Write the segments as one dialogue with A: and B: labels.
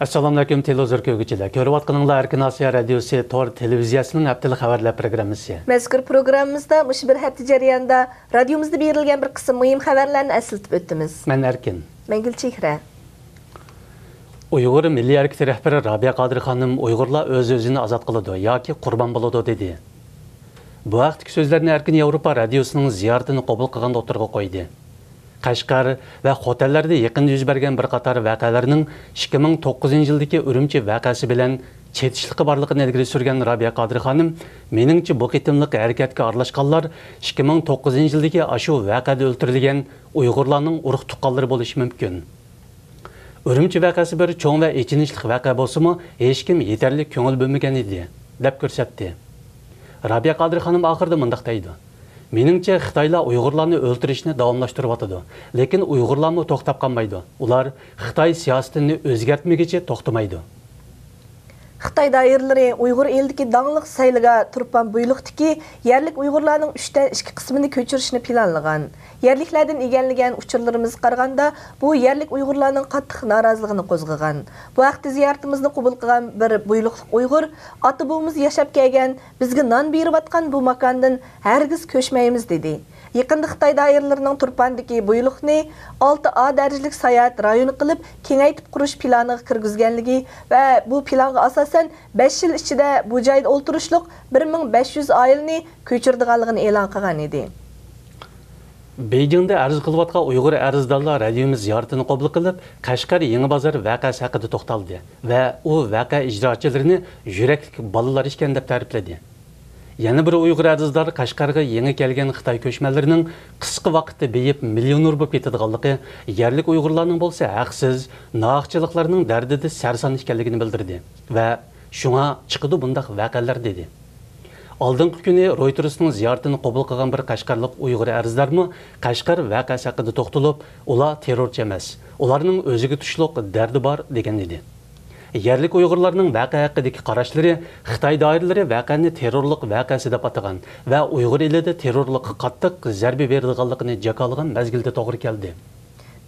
A: Assalamu alaykum televizor ko'rguvchilar. Ko'rib atqaninglar Erkin Osiyo radiosi Tor televiziyasining haftalik xabarlar programmasi.
B: Mazkur programmamizda mush bir hafta jarayonida radiomizda berilgan bir qism muhim xabarlarni eslatib o'tamiz.
A: Men Erkin.
B: Men Gulchehra.
A: Uyg'ur milliy harakati rahbari Rabiya Qodir xonim Uyg'urlar o'z-o'zini ozod qiladi yoki qurbon bo'ladi dedi. Bu vaqtdagi so'zlarni Erkin Yevropa radiosining ziyoratini qabul qilganda o'tirg'a qo'ydi. Qashqar va Xotanlarda yaqinda yuz bergan bir qator voqealarning 2009-yildagi Urumchi voqeasi bilan chetishliqi borligini ilgari surgan Rabiya Qodir xonim, meningcha bu qitimliq harakatga aralashganlar 2009-yildagi ashu voqeada o'ldirilgan Uyg'urlarning urug' tuqqanlari bo'lishi mumkin. Urumchi voqeasi bir cho'ng va echinishli voqea bo'lsa-mu, hech kim yetarli ko'ngil bo'lmagan edi, deb ko'rsatdi. Rabiya Qodir xonim oxirida mundaq deydi: Meningcha Xitoylar Uyg'urlarni o'ldirishni davomlashtiryapti, lekin Uyg'urlarni to'xtab qolmaydi. Ular Xitoy siyosatini o'zgartmaguncha to'xtamaydi.
B: Xitoy doiralari Uyg'ur elidagi dangliq sayliga turpan buyliqdiki, yerlik Uyg'urlarning 3 dan 2 qismini ko'chirishni planlagan. Yerliklardan egallagan uchurlarimiz qaraganda, bu yerlik Uyg'urlarning qattiq noroziligini qo'zg'agan. Bu vaqtda ziyoratimizni qabul qilgan bir buyliqlik Uyg'ur, ota-bobamiz yashab kelgan, bizga non berib bu makondan hargiz ko'chmaymiz dedi. Yaqinda Xitoy doiralarining Turpandagi buyliqni 6A darajalik sayohat rayoni qilib, kengaytib qurish planiga kirgizganligi va bu planga asosan 5 yil ichida bu joyda o'ltirishliq 1500 oilani ko'chirdiganligini e'lon qilgan edi.
A: Beijingda arz qilayotgan Uyg'ur arzdorlar radiomiz ziyoratini qabul qilib, Qashqar Yangi bozor voqeasi haqida to'xtaldi va u voqea ijrochilarini yurakli bolalar ekan deb ta'rifladi. Yana bir Uyg'ur arzdor Qashqarga yangi kelgan Xitoy ko'chmanlarining qisqa vaqtda beyib millioner bo'lib ketadiganligi, yerlik Uyg'urlarning bo'lsa haqsiz nohaqchiliklarning dardida sarson ekanligini bildirdi va shunga chiqdi bundaq voqealar dedi. Oldingi kuni Reutersning ziyoratini qabul qilgan bir Qashqarlik Uyg'ur arzdormi Qashqar voqeasi haqida to'xtalib, ular terrorchi emas, ularning o'ziga tushliq dardi bor degan edi. Yerlik Uyg'urlarning voqea haqidagi qarashlari Xitoy doiralari voqeani terrorlik voqeasi deb atagan va Uyg'ur elida terrorlikqa qattiq zarba berdiganligini jakalagan mezgilda to'g'ri keldi.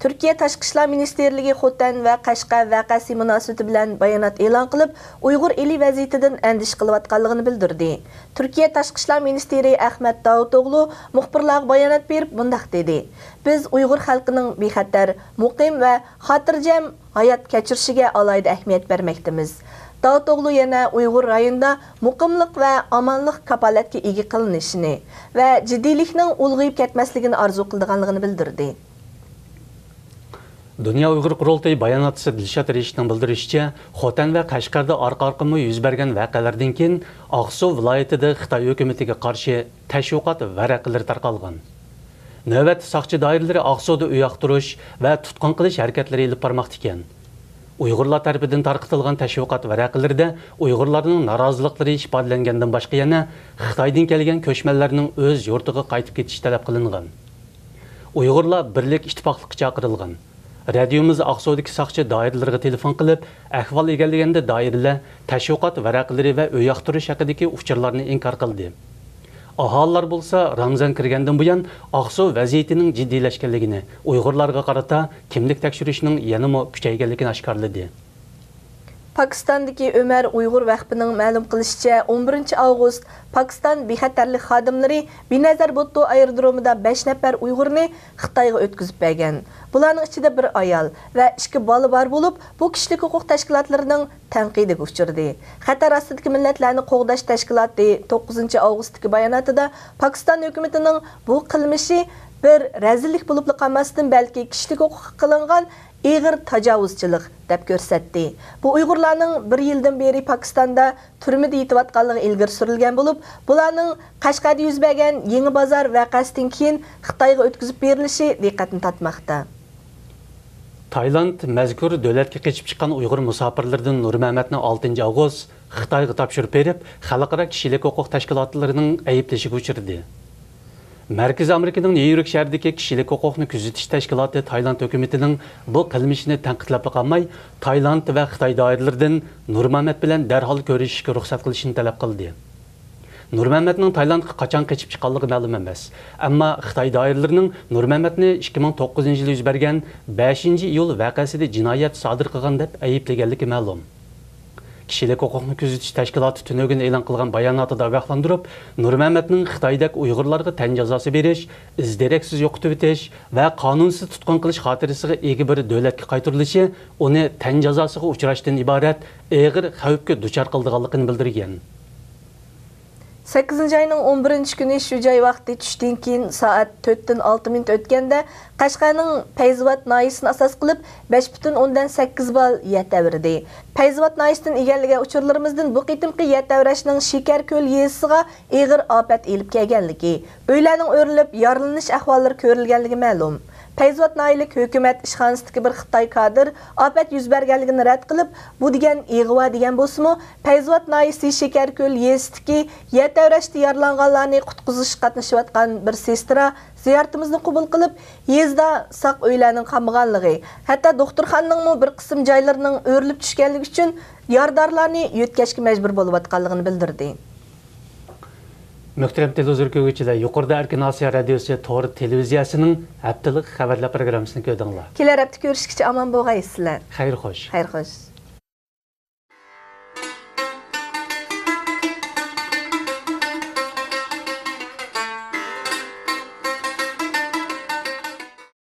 B: Turkiya Tashqi ishlar ministerligi Xotan va Qashqar voqeasi munosabati bilan bayonot e'lon qilib, Uyg'ur eli vaziyatidan andish qilayotganligini bildirdi. Turkiya Tashqi ishlar ministri Ahmet Davutoğlu muxbirlarga bayonot berib bundaq dedi: Biz Uyg'ur xalqining bexatar, muqim va xotirjam hayot kechirishiga alohida ahamiyat bermoqdamiz. Davutoğlu yana Uyg'ur rayonida muqimlik va omonlik kapolatga ega qilinishini va jiddiylikning ulg'ayib ketmasligini orzu qilganligini bildirdi.
A: Dünya Uyg'ur qurultayı bayonotchisi Dilshod Reshitning bildirishicha, Xotan va Qashqarda orqa-orqama yuz bergan voqealardan keyin Oqsuv viloyatida Xitoy hukumatiga qarshi tashviqot varaqalari tarqalgan. Navbat soqchi doiralari Oqsuvda uyoqtirish va tutqun qilish harakatlari olib bormoqda ekan. Uyg'urlar tarafidan tarqatilgan tashviqot varaqalarida Uyg'urlarning noroziliklari ifodalangandan boshqa yana Xitoydan kelgan ko'chmanlarning o'z yurtiga qaytib ketish talab qilingan. Uyg'urlar birlik ittifoqlikka chaqirilgan. Radiomiz Oqsuvdagi soqchi doiralariga telefon qilib, ahvol egallaganda doiralar tashviqot varaqalari va uyoqtirish haqidagi uchurlarni inkor qildi. Aholilar bo'lsa, Ramzan kirgandan buyon Oqsuv vaziyatining jiddiylashganligini, Uyg'urlarga qarata kimlik tekshirishning yanada kuchayganligini oshkorladi.
B: Pakistandagi Ömer Uyg'ur vaqfining ma'lum qilishicha, 11 avgust Pakistan bexatarlik xodimlari Benazir Bhutto aerodromida 5 nafar Uyg'urni Xitoyga o'tkazib bergan. Bularning ichida bir ayol va 2 bola bor bo'lib, bu kishilik huquq tashkilotlarining tanqidiga uchirdi. Xatar ostidagi millatlarni qo'g'dash tashkiloti 9 avgustdagi bayonotida Pokiston hukumatining bu qilmishi bir razillik bo'lib qolmasdan, balki kishilik huquqqa qilingan ig'ir tajovuzchilik deb ko'rsatdi. Bu Uyg'urlarning 1 yildan beri Pokistonda turmada yetayotganligi ilgari surilgan bo'lib, bularning Qashqarda yuz bergan Yangi bozor voqeasidan keyin Xitoyga o'tkazib berilishi diqqatni tortmoqda.
A: Tayland mazkur davlatga qochib chiqqan Uyg'ur musofirlaridan Nurmamatni 6 avgust Xitoyga topshirib berib, xalqaro kishilik huquq tashkilotlarining ayblashiga uchirdi. Markaziy Amerikaning Nyu-York shahridagi kishilik huquqni kuzatish tashkiloti Tayland hukumatining bu qilmishini tanqidlab qolmay, Tayland va Xitoy doiralaridan Nurmamat bilan darhol ko'rishishga ruxsat qilishni talab qildi. Nurmamedning Taylandga qachon qochib chiqqanligi ma'lum emas. Ammo Xitoy doiralarining Nurmamedni 2009-yil yuz bergan 5-iyul voqeasida jinoyat sodir qilgan deb ayblaganligi ma'lum. Kishilik huquqni kuzatish tashkiloti tunugun e'lon qilgan bayonotida ogohlantirib, Nurmamedning Xitoydagi Uyg'urlarga tan jazosi berish, izderaksiz yo'qotib o'tish va qonunsiz tutqun qilish xotirasiga ega bir davlatga qaytarilishi uni tan jazosiga uchrashdan iborat og'ir xavfga duchor qilganligini bildirgan.
B: 8 ayının 11 günü şu joy vaqti tushdan keyin soat 4-6 minut o'tganda Qashqarning Payzvat noyisini asos qilib 5.8 ball yetaverdi. Payzvat noyisidan egallagan uchurlarimizdan bu qitimqi yetaverishning Shekarko'l yezisiga og'ir ofat elib kelganligi, uylarning o'rilib, yorilish ahvollari ko'rilganligi ma'lum. Payzvat noyilik hukumat ishxonasidagi bir Xitoy kadr ofat yuz berganligini rad qilib, bu degan ig'vo degan bo'lsa-mu, Payzvat noyisi Shekarko'l yezisidagi yetaverishda yaralanganlarni qutqizishga qatnashayotgan bir sestra ziyoratimizni qabul qilib, yezda saq uylarning qamg'anligi, hatto doktorxonaning bir qism joylarining o'rilib tushganligi uchun yordorlarni yo'tkashga majbur bo'layotganligini bildirdi.
A: Muhtaram televizor ko'ruvchilar, yuqorida Erkin Osiyo radiosi to'g'ri televiziyasining haftalik xabarlar programmasini ko'rdinglar.
B: Kelar hafta ko'rishguncha omon bo'lg'aysizlar.
A: Xayr xo'sh.
B: Xayr xo'sh.